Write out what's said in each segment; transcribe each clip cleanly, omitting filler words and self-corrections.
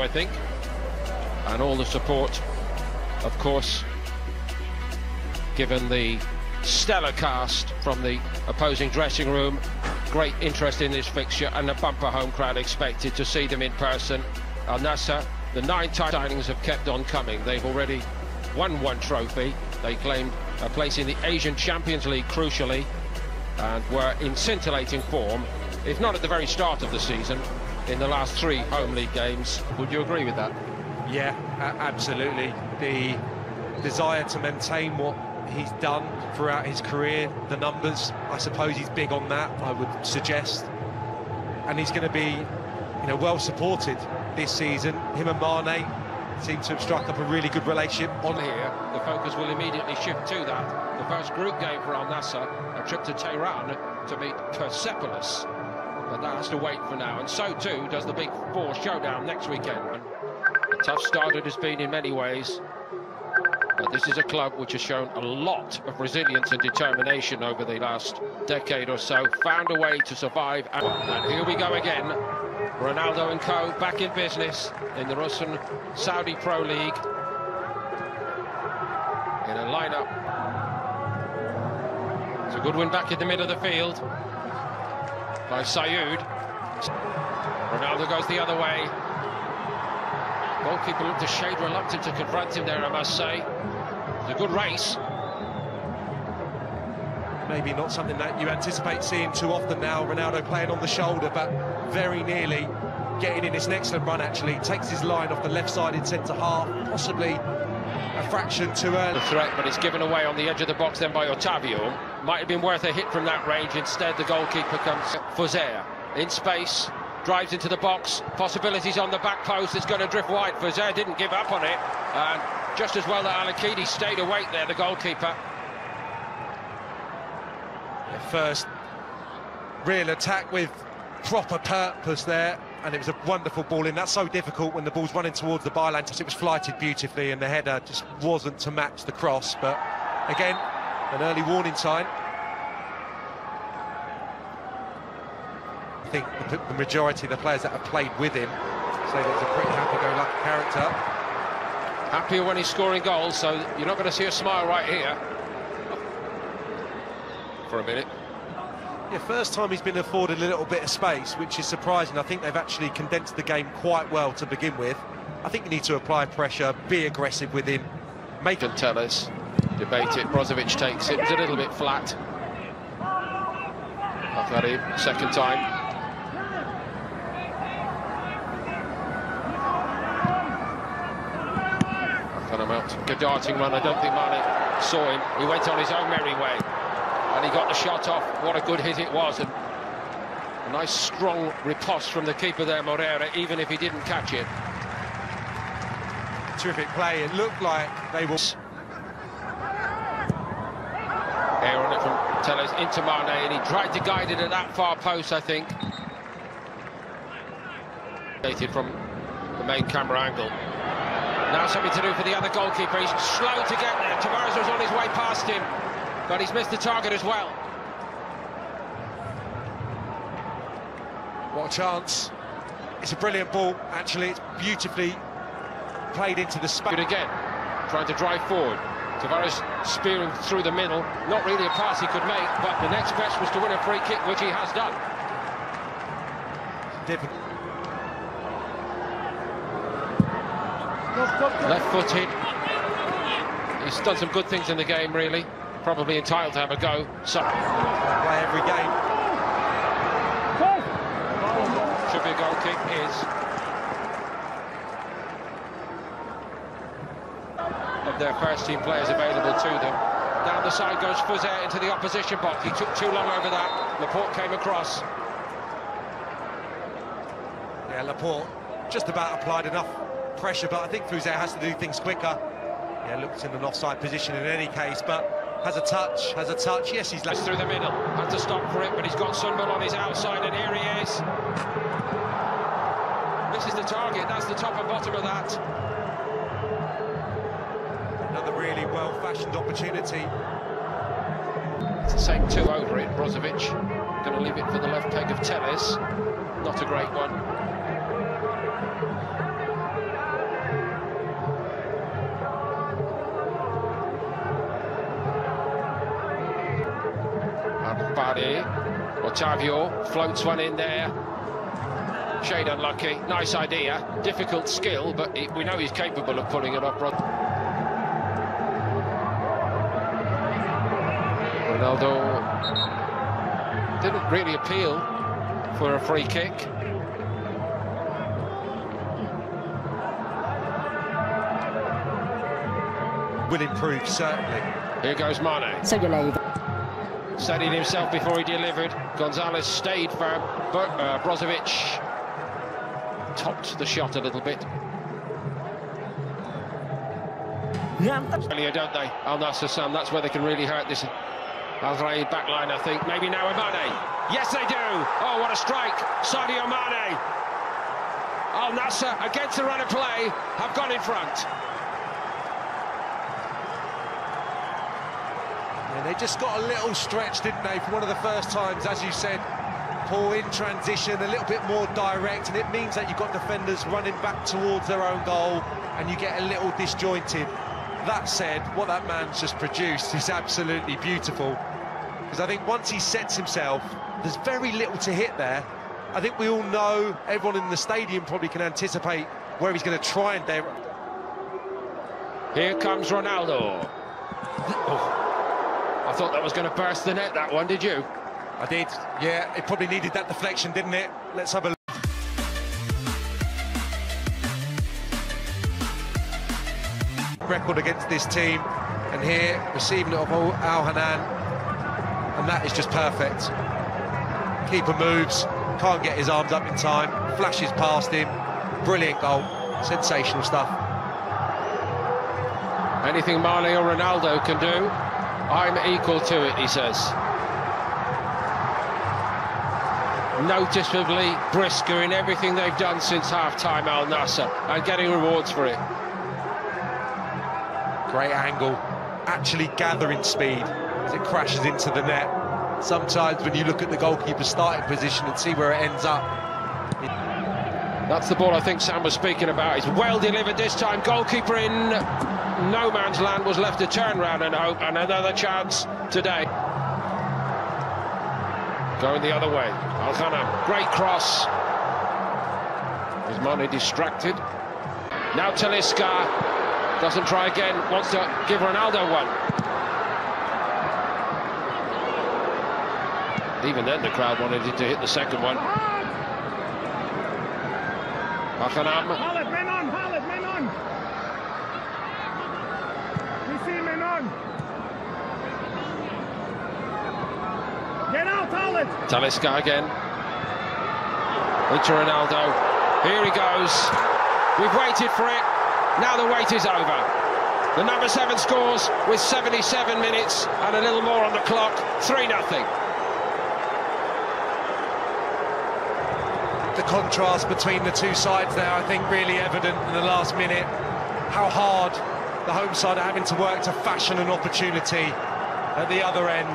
I think, and all the support, of course, given the stellar cast from the opposing dressing room. Great interest in this fixture and a bumper home crowd expected to see them in person. Al Nassr, the 9 signings have kept on coming. They've already won 1 trophy. They claimed a place in the Asian Champions League, crucially, and were in scintillating form, if not at the very start of the season, in the last 3 home league games. Would you agree with that? Yeah, absolutely. The desire to maintain what he's done throughout his career, the numbers, I suppose he's big on that, I would suggest. And he's going to be, well supported this season. Him and Mané seem to have struck up a really good relationship on here. The focus will immediately shift to that. The first group game for Al Nassr, a trip to Tehran to meet Persepolis. But that has to wait for now, and so too does the Big 4 showdown next weekend. A tough start it has been in many ways, but this is a club which has shown a lot of resilience and determination over the last decade or so, found a way to survive, and here we go again. Ronaldo and co back in business in the Russian Saudi Pro League, in a lineup. It's a good win back in the middle of the field by Sayoud. Ronaldo goes the other way. Goalkeeper looked a shade reluctant to confront him there, I must say. It's a good race. Maybe not something that you anticipate seeing too often now, Ronaldo playing on the shoulder, but very nearly getting in his excellent run, actually. Takes his line off the left-sided centre-half, possibly a fraction too early. The threat, but it's given away on the edge of the box then by Otavio. Might have been worth a hit from that range. Instead, the goalkeeper comes Fauzer in space, drives into the box. Possibilities on the back post. It's going to drift wide. Fauzer didn't give up on it, and just as well that Al-Akidi stayed awake there, the goalkeeper. The first real attack with proper purpose there, and it was a wonderful ball in. That's so difficult when the ball's running towards the byline. It was flighted beautifully, and the header just wasn't to match the cross. But again, an early warning sign. I think the majority of the players that have played with him say that he's a pretty happy-go-lucky character. Happier when he's scoring goals, so you're not going to see a smile right here for a minute. Yeah, first time he's been afforded a little bit of space, which is surprising. I think they've actually condensed the game quite well to begin with. I think you need to apply pressure, be aggressive with him, make And tell us, debate it. Brozovic takes it. It's a little bit flat. Khaleej, second time. Good darting run. I don't think Mané saw him. He went on his own merry way, and he got the shot off. What a good hit it was, and a nice strong riposte from the keeper there, Moreira, even if he didn't catch it. Terrific play. It looked like they will. Air on it from Telles into Mané, and he tried to guide it at that far post, I think. From the main camera angle. Now something to do for the other goalkeeper. He's slow to get there. Tavares was on his way past him, but he's missed the target as well. What a chance. It's a brilliant ball, actually. It's beautifully played into the space. Good again, trying to drive forward. Tavares spearing through the middle. Not really a pass he could make, but the next best was to win a free kick, which he has done. Difficult. Left-footed. He's done some good things in the game, really. Probably entitled to have a go. So play every game. Should be a goal kick. Is of their first team players available to them. Down the side goes Fauzer into the opposition box. He took too long over that. Laporte came across. Yeah, Laporte just about applied enough pressure, but I think Fauzer has to do things quicker. Yeah, looks in an offside position in any case, but has a touch. Yes, he's through the middle. Had to stop for it, but he's got Sunbel on his outside, and here he is. This is the target. That's the top and bottom of that. Another really well-fashioned opportunity. It's the same 2 over it. Brozovic going to leave it for the left peg of Telles. Not a great one. Bari. Otavio floats one in there. Shade unlucky. Nice idea. Difficult skill, but we know he's capable of pulling it off. Ronaldo didn't really appeal for a free kick. Will improve, certainly. Here goes Mane. Steadied himself before he delivered. Gonzalez stayed firm, but Brozovic topped the shot a little bit. Earlier, don't they? Al Nassr, Sam, that's where they can really hurt this Raed backline, I think. Maybe now with Mane. Yes, they do. Oh, what a strike. Sadio Mane. Al Nassr, against the run of play, have gone in front. Yeah, they just got a little stretch, didn't they, for one of the first times, as you said. Paul, in transition, a little bit more direct, and it means that you've got defenders running back towards their own goal, and you get a little disjointed. That said, what that man's just produced is absolutely beautiful, because I think once he sets himself, there's very little to hit there. I think we all know, everyone in the stadium probably can anticipate where he's going to try and there. Here comes Ronaldo. Oh. I thought that was going to burst the net, that one, did you? I did, yeah, it probably needed that deflection, didn't it? Let's have a look. Record against this team, and here, receiving it off Al Hanan, and that is just perfect. Keeper moves, can't get his arms up in time, flashes past him, brilliant goal, sensational stuff. Anything Mane or Ronaldo can do, I'm equal to it, he says. Noticeably brisker in everything they've done since half-time, Al Nassr, and getting rewards for it. Great angle, actually gathering speed as it crashes into the net. Sometimes when you look at the goalkeeper's starting position and see where it ends up. That's the ball I think Sam was speaking about. It's well delivered this time. Goalkeeper in no man's land, was left to turn round and hope, and another chance today. Going the other way. Al-Khanam, great cross. Is Mane distracted? Now Talisca. Doesn't try again, wants to give Ronaldo one. Even then the crowd wanted it to hit the second one. Al-Khanam. Khaled, men on, Khaled, men on. We see men on. Get out, Khaled. Talisca again. Into Ronaldo. Here he goes. We've waited for it. Now the wait is over. The number 7 scores with 77 minutes and a little more on the clock. 3-0. The contrast between the two sides there, I think, really evident in the last minute. How hard the home side are having to work to fashion an opportunity at the other end.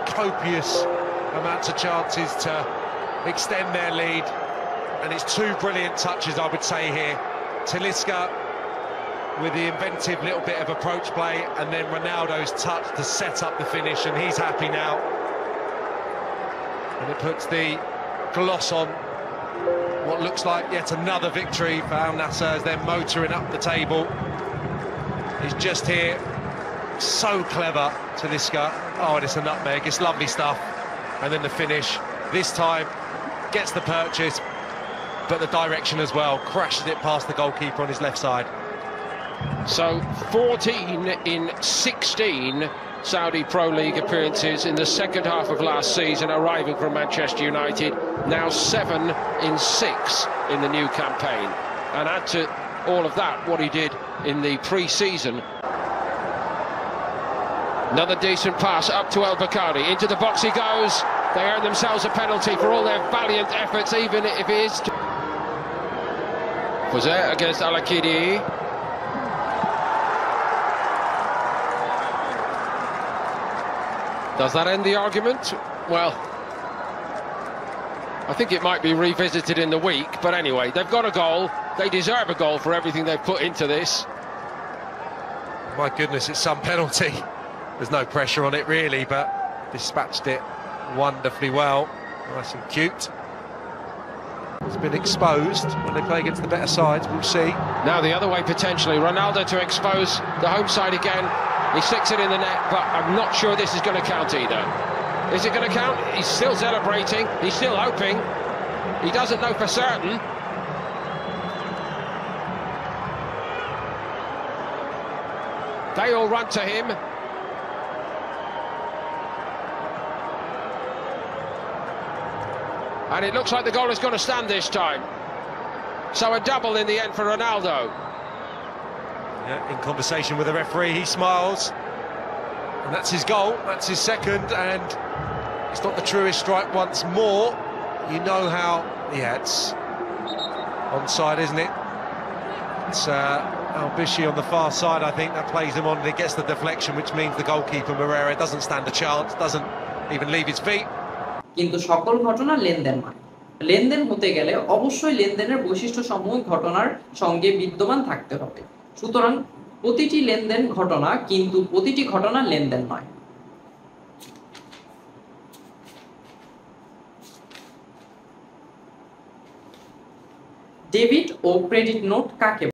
Copious amounts of chances to extend their lead. And it's two brilliant touches, I would say, here. Talisca with the inventive little bit of approach play, and then Ronaldo's touch to set up the finish, and he's happy now. And it puts the gloss on what looks like yet another victory for Al Nassr as they're motoring up the table. He's just here, so clever, Talisca. Oh, and it's a nutmeg, it's lovely stuff. And then the finish, this time, gets the purchase, but the direction as well, crashes it past the goalkeeper on his left side. So 14 in 16 Saudi Pro League appearances in the second half of last season, arriving from Manchester United. Now 7 in 6 in the new campaign. And add to all of that what he did in the pre-season. Another decent pass up to El Bakari. Into the box he goes. They earn themselves a penalty for all their valiant efforts, even if it is... Was there against Al-Akidi. Does that end the argument? Well, I think it might be revisited in the week, but anyway, they've got a goal. They deserve a goal for everything they've put into this. My goodness, it's some penalty. There's no pressure on it really, but dispatched it wonderfully well. Nice and cute. It's been exposed when they play against the better sides, we'll see. Now the other way potentially, Ronaldo to expose the home side again. He sticks it in the net, but I'm not sure this is going to count either. Is it going to count? He's still celebrating, he's still hoping. He doesn't know for certain. They all run to him. And it looks like the goal is going to stand this time. So a double in the end for Ronaldo. Yeah, in conversation with the referee, he smiles. And that's his goal, that's his second, and it's not the truest strike once more. You know how, yeah, it's onside, isn't it? It's Al-Bishi on the far side, I think, that plays him on, and it gets the deflection, which means the goalkeeper, Moreira, doesn't stand a chance, doesn't even leave his feet. কিন্তু সকল ঘটনা লেনদেন নয়। লেনদেন হতে গেলে অবশ্যই লেনদেনের বৈশিষ্ট্যসমূহ ঘটনার সঙ্গে বিদ্যমান থাকতে হবে। সুতরাং প্রতিটি লেনদেন ঘটনা, কিন্তু প্রতিটি ঘটনা লেনদেন নয়। ডেবিট ও ক্রেডিট নোট কাকে